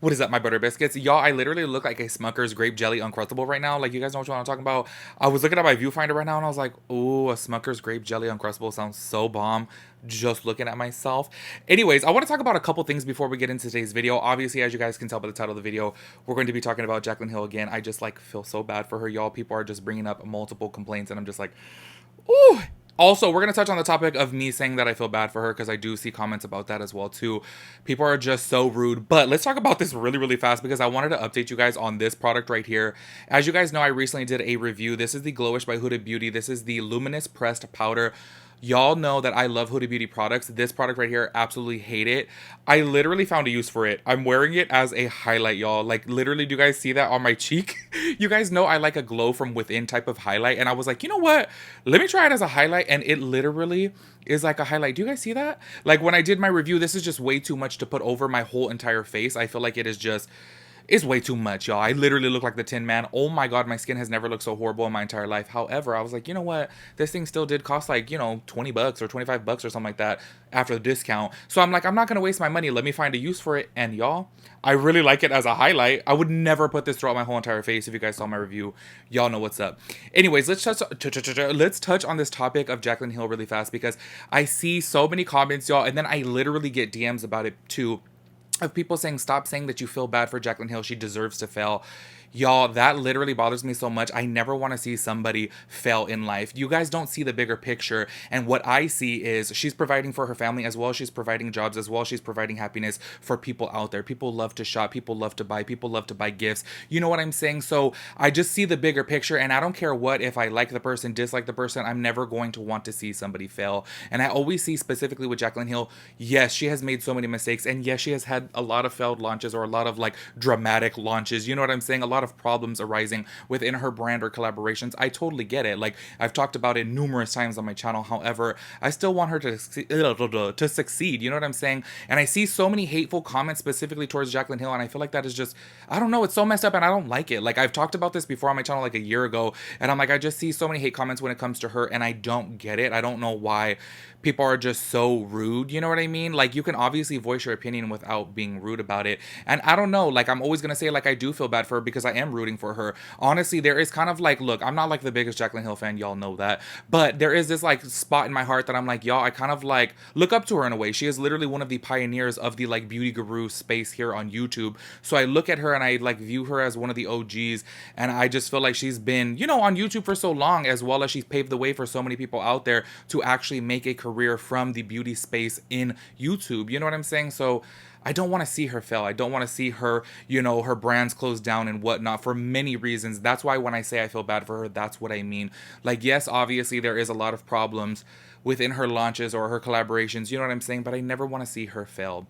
What is that, my butter biscuits? Y'all, I literally look like a Smucker's grape jelly uncrustable right now. Like, you guys know what I'm talking about? I was looking at my viewfinder right now and I was like, ooh, a Smucker's grape jelly uncrustable sounds so bomb. Just looking at myself. Anyways, I want to talk about a couple things before we get into today's video. Obviously, as you guys can tell by the title of the video, we're going to be talking about Jaclyn Hill again. I just like feel so bad for her, y'all. People are just bringing up multiple complaints and I'm just like, ooh. Also, we're going to touch on the topic of me saying that I feel bad for her because I do see comments about that as well too. People are just so rude. But let's talk about this really, really fast because I wanted to update you guys on this product right here. As you guys know, I recently did a review. This is the Glowish by Huda Beauty. This is the Luminous Pressed Powder. Y'all know that I love Huda Beauty products. This product right here, absolutely hate it. I literally found a use for it. I'm wearing it as a highlight, y'all. Like, literally, do you guys see that on my cheek? You guys know I like a glow from within type of highlight. And I was like, you know what? Let me try it as a highlight. And it literally is like a highlight. Do you guys see that? Like, when I did my review, this is just way too much to put over my whole entire face. I feel like it is just... It's way too much, y'all. I literally look like the Tin Man. Oh my god, my skin has never looked so horrible in my entire life. However, I was like, you know what? This thing still did cost like, 20 bucks or 25 bucks or something like that after the discount. So I'm like, I'm not going to waste my money. Let me find a use for it. And y'all, I really like it as a highlight. I would never put this throughout my whole entire face. If you guys saw my review, y'all know what's up. Anyways, let's touch on this topic of Jaclyn Hill really fast because I see so many comments, y'all, and then I literally get DMs about it too, of people saying, stop saying that you feel bad for Jaclyn Hill. She deserves to fail. Y'all, that literally bothers me so much. I never want to see somebody fail in life. You guys don't see the bigger picture. And what I see is she's providing for her family as well. She's providing jobs as well. She's providing happiness for people out there. People love to shop. People love to buy. People love to buy gifts. You know what I'm saying? So I just see the bigger picture. And I don't care what, if I like the person, dislike the person, I'm never going to want to see somebody fail. And I always see specifically with Jaclyn Hill, yes, she has made so many mistakes. And yes, she has had a lot of failed launches or a lot of like dramatic launches. You know what I'm saying? A lot of problems arising within her brand or collaborations. I totally get it. Like, I've talked about it numerous times on my channel. However, I still want her to succeed. You know what I'm saying? And I see so many hateful comments specifically towards Jaclyn Hill, and I feel like that is just, I don't know, it's so messed up and I don't like it. Like, I've talked about this before on my channel like a year ago, and I'm like, I just see so many hate comments when it comes to her, and I don't get it. I don't know why people are just so rude. You know what I mean? Like, you can obviously voice your opinion without being rude about it. And I don't know, like, I'm always gonna say, like, I do feel bad for her because I am rooting for her. Honestly, there is kind of like, look, I'm not like the biggest Jaclyn Hill fan, y'all know that, but there is this like spot in my heart that I'm like, y'all, I kind of like look up to her in a way. She is literally one of the pioneers of the like beauty guru space here on YouTube. So I look at her and I like view her as one of the OGs, and I just feel like she's been, on YouTube for so long, as well as she's paved the way for so many people out there to actually make a career from the beauty space in YouTube. You know what I'm saying? So I don't want to see her fail. I don't want to see her, her brands closed down and whatnot for many reasons. That's why when I say I feel bad for her, that's what I mean. Like, yes, obviously there is a lot of problems within her launches or her collaborations, you know what I'm saying? But I never want to see her fail.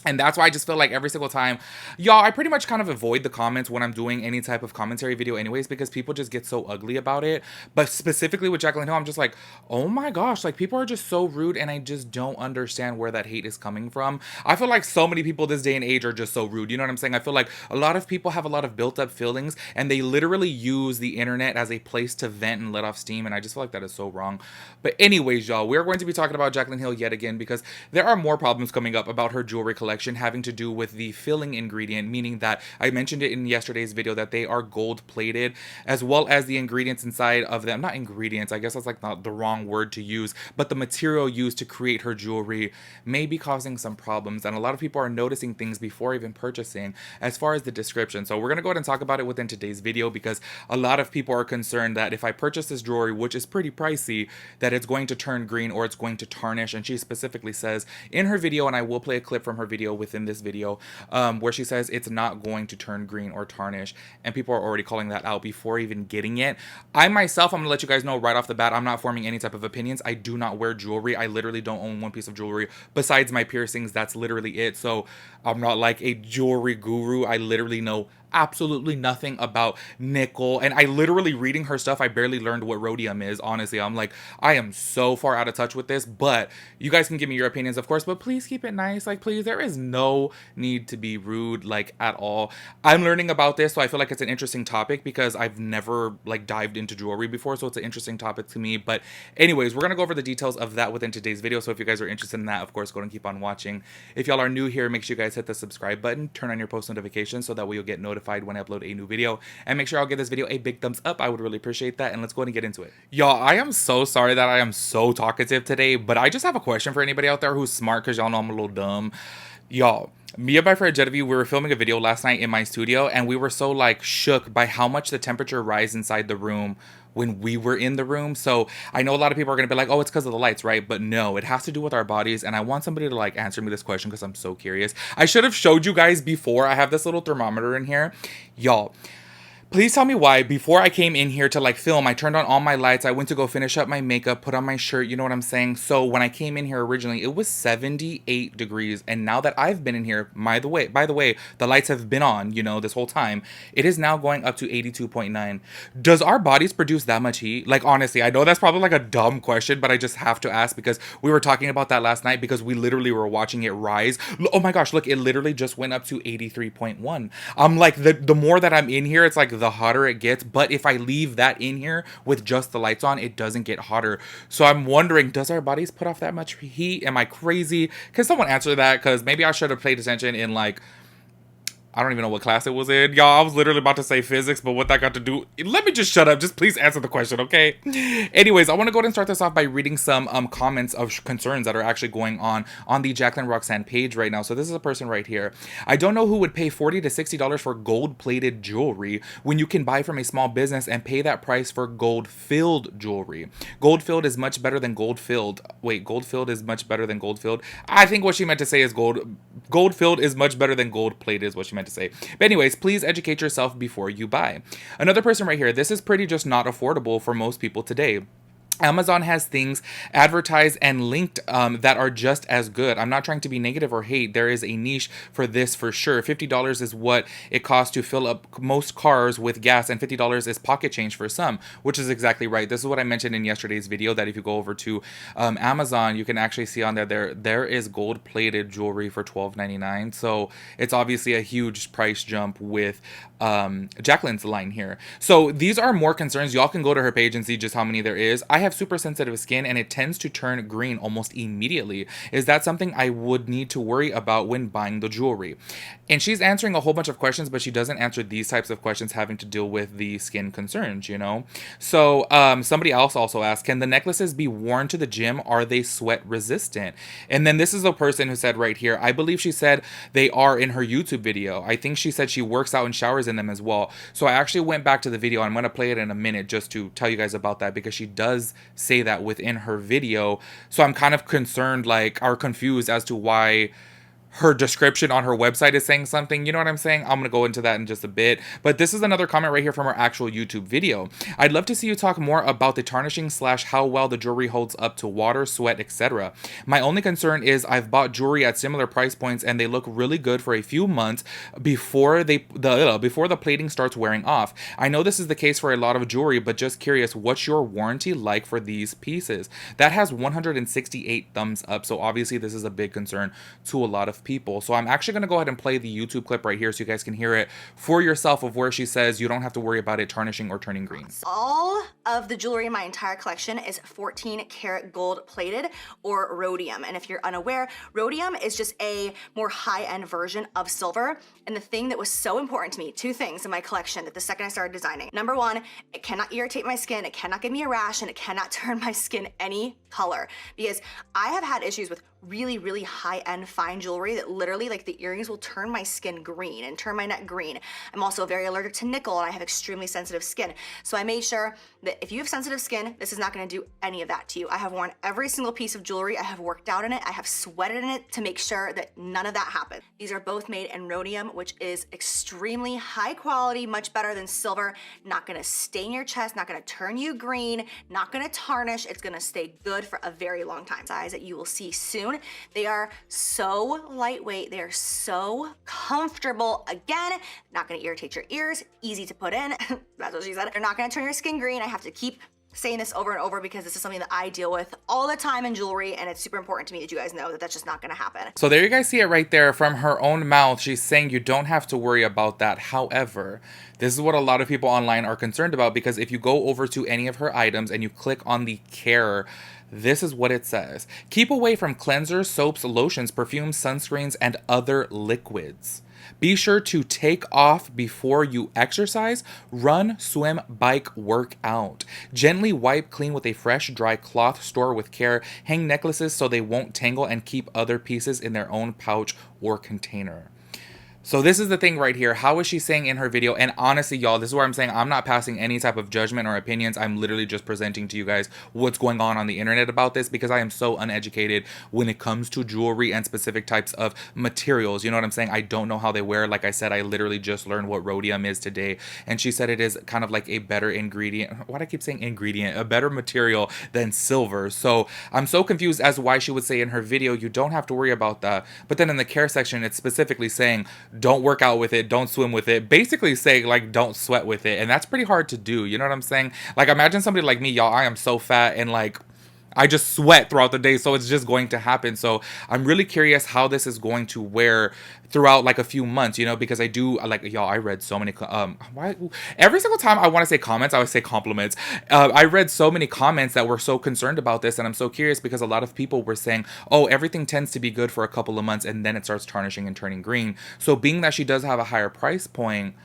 And that's why I just feel like every single time, y'all, I pretty much kind of avoid the comments when I'm doing any type of commentary video anyways, because people just get so ugly about it. But specifically with Jaclyn Hill, I'm just like, oh my gosh, like, people are just so rude, and I just don't understand where that hate is coming from. I feel like so many people this day and age are just so rude. You know what I'm saying? I feel like a lot of people have a lot of built up feelings, and they literally use the internet as a place to vent and let off steam, and I just feel like that is so wrong. But anyways, y'all, we're going to be talking about Jaclyn Hill yet again because there are more problems coming up about her jewelry collection having to do with the filling ingredient, meaning that I mentioned it in yesterday's video that they are gold plated, as well as the ingredients inside of them. Not ingredients, I guess that's like not the wrong word to use, but the material used to create her jewelry may be causing some problems, and a lot of people are noticing things before even purchasing as far as the description. So we're going to go ahead and talk about it within today's video because a lot of people are concerned that if I purchase this jewelry, which is pretty pricey, that it's going to turn green or it's going to tarnish. And she specifically says in her video, and I will play a clip from her video within this video, where she says it's not going to turn green or tarnish, and people are already calling that out before even getting it. I myself, I'm gonna let you guys know right off the bat, I'm not forming any type of opinions. I do not wear jewelry. I literally don't own one piece of jewelry besides my piercings. That's literally it. So I'm not like a jewelry guru. I literally know absolutely nothing about nickel. And I literally reading her stuff, I barely learned what rhodium is. Honestly, I'm like, I am so far out of touch with this. But you guys can give me your opinions, of course. But please keep it nice. Like, please, there is no need to be rude, like at all. I'm learning about this, so I feel like it's an interesting topic because I've never like dived into jewelry before. So it's an interesting topic to me. But anyways, we're gonna go over the details of that within today's video. So if you guys are interested in that, of course, go and keep on watching. If y'all are new here, make sure you guys hit the subscribe button, turn on your post notifications so that way you'll get notified when I upload a new video. And make sure I'll give this video a big thumbs up. I would really appreciate that. And let's go ahead and get into it. Y'all, I am so sorry that I am so talkative today, but I just have a question for anybody out there who's smart because y'all know I'm a little dumb. Y'all, me and my friend Genevieve, we were filming a video last night in my studio, and we were so like shook by how much the temperature rise inside the room when we were in the room. So I know a lot of people are gonna be like, oh, it's because of the lights, right? But no, it has to do with our bodies. And I want somebody to like answer me this question because I'm so curious. I should have showed you guys before. I have this little thermometer in here. Y'all, please tell me why before I came in here to like film, I turned on all my lights. I went to go finish up my makeup, put on my shirt. You know what I'm saying? So when I came in here originally, it was 78 degrees. And now that I've been in here, by the way, the lights have been on, you know, this whole time. It is now going up to 82.9. Does our bodies produce that much heat? Like, honestly, I know that's probably like a dumb question, but I just have to ask because we were talking about that last night because we literally were watching it rise. Oh my gosh, look, it literally just went up to 83.1. I'm like, the more that I'm in here, it's like the hotter it gets. But if I leave that in here with just the lights on, it doesn't get hotter. So I'm wondering, does our bodies put off that much heat? Am I crazy? Can someone answer that? Because maybe I should have paid attention in like, I don't even know what class it was in. Y'all, I was literally about to say physics, but what that got to do... Let me just shut up. Just please answer the question, okay? Anyways, I want to go ahead and start this off by reading some comments of concerns that are actually going on the Jaclyn Roxanne page right now. So this is a person right here. I don't know who would pay $40 to $60 for gold-plated jewelry when you can buy from a small business and pay that price for gold-filled jewelry. Gold-filled is much better than gold-filled. Wait, gold-filled is much better than gold-filled? I think what she meant to say is gold-filled is much better than gold-plated is what she meant to say. But anyways, please educate yourself before you buy. Another person right here, this is pretty just not affordable for most people today. Amazon has things advertised and linked that are just as good. I'm not trying to be negative or hate. There is a niche for this for sure. $50 is what it costs to fill up most cars with gas, and $50 is pocket change for some, which is exactly right. This is what I mentioned in yesterday's video, that if you go over to Amazon, you can actually see on there is gold-plated jewelry for $12.99. So it's obviously a huge price jump with Jaclyn's line here. So these are more concerns. Y'all can go to her page and see just how many there is. I have super sensitive skin and it tends to turn green almost immediately. Is that something I would need to worry about when buying the jewelry? And she's answering a whole bunch of questions, but she doesn't answer these types of questions having to deal with the skin concerns, you know? So somebody else also asked, can the necklaces be worn to the gym? Are they sweat resistant? And then this is a person who said right here, I believe she said they are in her YouTube video. I think she said she works out and showers in them as well. So I actually went back to the video. I'm going to play it in a minute just to tell you guys about that, because she does say that within her video. So I'm kind of concerned, like, or confused as to why her description on her website is saying something. You know what I'm saying? I'm gonna go into that in just a bit. But this is another comment right here from her actual YouTube video. I'd love to see you talk more about the tarnishing / how well the jewelry holds up to water, sweat, etc. My only concern is I've bought jewelry at similar price points and they look really good for a few months before the plating starts wearing off. I know this is the case for a lot of jewelry, but just curious, what's your warranty like for these pieces? That has 168 thumbs up. So obviously this is a big concern to a lot of people. So I'm actually going to go ahead and play the YouTube clip right here so you guys can hear it for yourself, of where she says you don't have to worry about it tarnishing or turning green. All of the jewelry in my entire collection is 14 karat gold plated, or rhodium. And if you're unaware, rhodium is just a more high-end version of silver. And the thing that was so important to me, two things in my collection that the second I started designing. Number one, it cannot irritate my skin, it cannot give me a rash, and it cannot turn my skin any color. Because I have had issues with really, really high-end fine jewelry that literally, like, the earrings will turn my skin green and turn my neck green. I'm also very allergic to nickel and I have extremely sensitive skin. So I made sure that if you have sensitive skin, this is not gonna do any of that to you. I have worn every single piece of jewelry, I have worked out in it, I have sweated in it to make sure that none of that happened. These are both made in rhodium, which is extremely high quality, much better than silver, not gonna stain your chest, not gonna turn you green, not gonna tarnish, it's gonna stay good for a very long time. Size that you will see soon. soon. They are so lightweight. They are so comfortable. Again, not gonna irritate your ears, easy to put in. That's what she said. They're not gonna turn your skin green. I have to keep saying this over and over because this is something that I deal with all the time in jewelry, and it's super important to me that you guys know that that's just not gonna happen. So there you guys see it right there from her own mouth. She's saying you don't have to worry about that. However, this is what a lot of people online are concerned about, because if you go over to any of her items and you click on the care, this is what it says. Keep away from cleansers, soaps, lotions, perfumes, sunscreens, and other liquids. Be sure to take off before you exercise, run, swim, bike, work out. Gently wipe clean with a fresh, dry cloth. Store with care. Hang necklaces so they won't tangle, and keep other pieces in their own pouch or container. So this is the thing right here. How is she saying in her video? And honestly, y'all, this is where I'm saying I'm not passing any type of judgment or opinions. I'm literally just presenting to you guys what's going on the internet about this, because I am so uneducated when it comes to jewelry and specific types of materials. You know what I'm saying? I don't know how they wear. Like I said, I literally just learned what rhodium is today. And she said it is kind of like a better ingredient. Why do I keep saying ingredient? A better material than silver. So I'm so confused as to why she would say in her video, you don't have to worry about that. But then in the care section, it's specifically saying, don't work out with it, don't swim with it, basically saying like don't sweat with it. And that's pretty hard to do, you know what I'm saying? Like imagine somebody like me, y'all. I am so fat and like I just sweat throughout the day, so it's just going to happen. So I'm really curious how this is going to wear throughout like a few months, you know, because I do like, y'all, I read so many why every single time I want to say comments, I always say compliments. I read so many comments that were so concerned about this, and I'm so curious because a lot of people were saying, oh, everything tends to be good for a couple of months and then it starts tarnishing and turning green. So being that she does have a higher price point,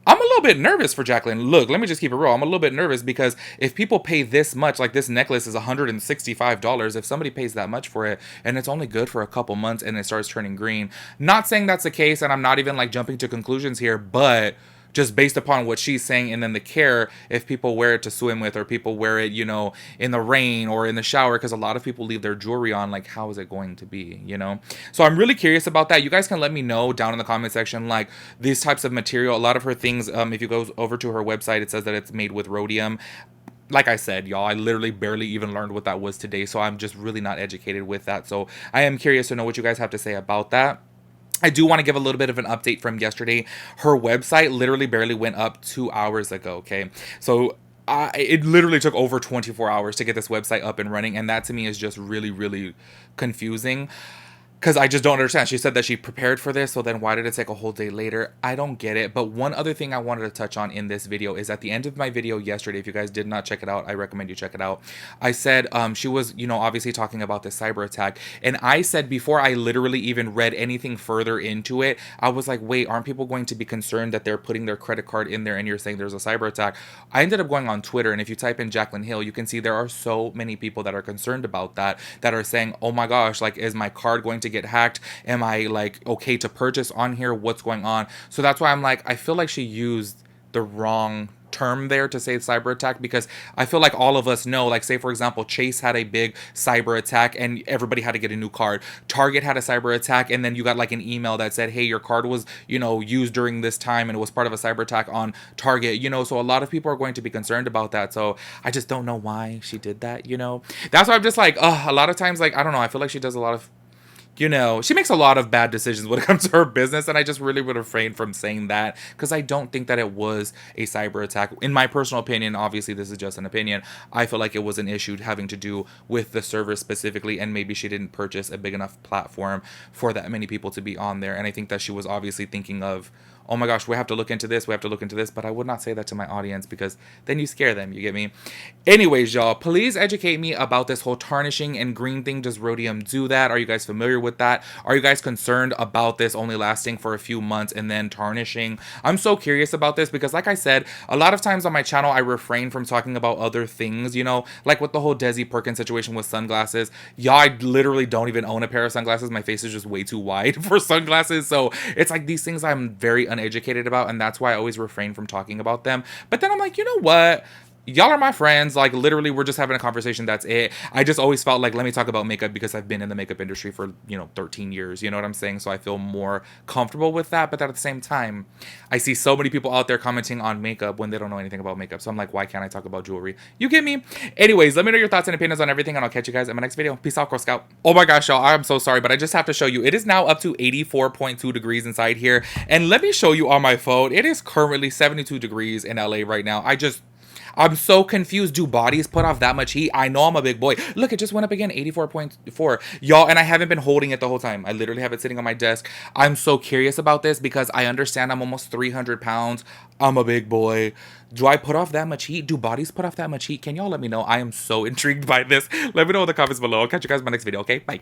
I'm a little bit nervous for Jaclyn. Look, let me just keep it real. I'm a little bit nervous because if people pay this much, like this necklace is $165. If somebody pays that much for it and it's only good for a couple months and it starts turning green, not saying that's the case, and I'm not even like jumping to conclusions here, but just based upon what she's saying, and then the care, if people wear it to swim with, or people wear it, you know, in the rain or in the shower, because a lot of people leave their jewelry on, like how is it going to be, you know? So I'm really curious about that. You guys can let me know down in the comment section, like these types of material. A lot of her things, if you go over to her website, it says that it's made with rhodium. Like I said, y'all, I literally barely even learned what that was today, so I'm just really not educated with that. So I am curious to know what you guys have to say about that. I do want to give a little bit of an update from yesterday. Her website literally barely went up 2 hours ago, okay? So it literally took over 24 hours to get this website up and running, and that to me is just really, really confusing. Because I just don't understand. She said that she prepared for this, so then why did it take a whole day later? I don't get it. But one other thing I wanted to touch on in this video is at the end of my video yesterday, if you guys did not check it out, I recommend you check it out. I said she was, you know, obviously talking about this cyber attack. And I said before I literally even read anything further into it, I was like, wait, aren't people going to be concerned that they're putting their credit card in there and you're saying there's a cyber attack? I ended up going on Twitter, and if you type in Jaclyn Hill, you can see there are so many people that are concerned about that are saying, oh my gosh, like, is my card going to get hacked? Am I like okay to purchase on here? What's going on? So that's why I'm like, I feel like she used the wrong term there to say cyber attack, because I feel like all of us know, like say for example, Chase had a big cyber attack and everybody had to get a new card. Target had a cyber attack and then you got like an email that said, hey, your card was, you know, used during this time and it was part of a cyber attack on Target, you know. So a lot of people are going to be concerned about that. So I just don't know why she did that, you know. That's why I'm just like, a lot of times, like, I don't know, I feel like she does a lot of, you know, she makes a lot of bad decisions when it comes to her business, and I just really would refrain from saying that because I don't think that it was a cyber attack. In my personal opinion, obviously this is just an opinion, I feel like it was an issue having to do with the server specifically, and maybe she didn't purchase a big enough platform for that many people to be on there. And I think that she was obviously thinking of, oh my gosh, we have to look into this, but I would not say that to my audience because then you scare them, you get me? Anyways, y'all, please educate me about this whole tarnishing and green thing. Does rhodium do that? Are you guys familiar with that? Are you guys concerned about this only lasting for a few months and then tarnishing? I'm so curious about this because like I said, a lot of times on my channel, I refrain from talking about other things, you know, like with the whole Desi Perkins situation with sunglasses. Y'all, I literally don't even own a pair of sunglasses. My face is just way too wide for sunglasses. So it's like these things I'm very uneducated about, and that's why I always refrain from talking about them. But then I'm like, you know what? y'all are my friends. Like, literally, we're just having a conversation. That's it. I just always felt like, let me talk about makeup because I've been in the makeup industry for, 13 years. You know what I'm saying? So I feel more comfortable with that. But at the same time, I see so many people out there commenting on makeup when they don't know anything about makeup. So I'm like, why can't I talk about jewelry? You get me? Anyways, let me know your thoughts and opinions on everything, and I'll catch you guys in my next video. Peace out, Girl Scout. Oh my gosh, y'all. I'm so sorry, but I just have to show you. It is now up to 84.2 degrees inside here. And let me show you on my phone. It is currently 72 degrees in LA right now. I'm so confused. Do bodies put off that much heat? I know I'm a big boy. Look, it just went up again, 84.4. Y'all, and I haven't been holding it the whole time. I literally have it sitting on my desk. I'm so curious about this because I understand I'm almost 300 pounds. I'm a big boy. Do I put off that much heat? Do bodies put off that much heat? Can y'all let me know? I am so intrigued by this. Let me know in the comments below. I'll catch you guys in my next video, okay? Bye.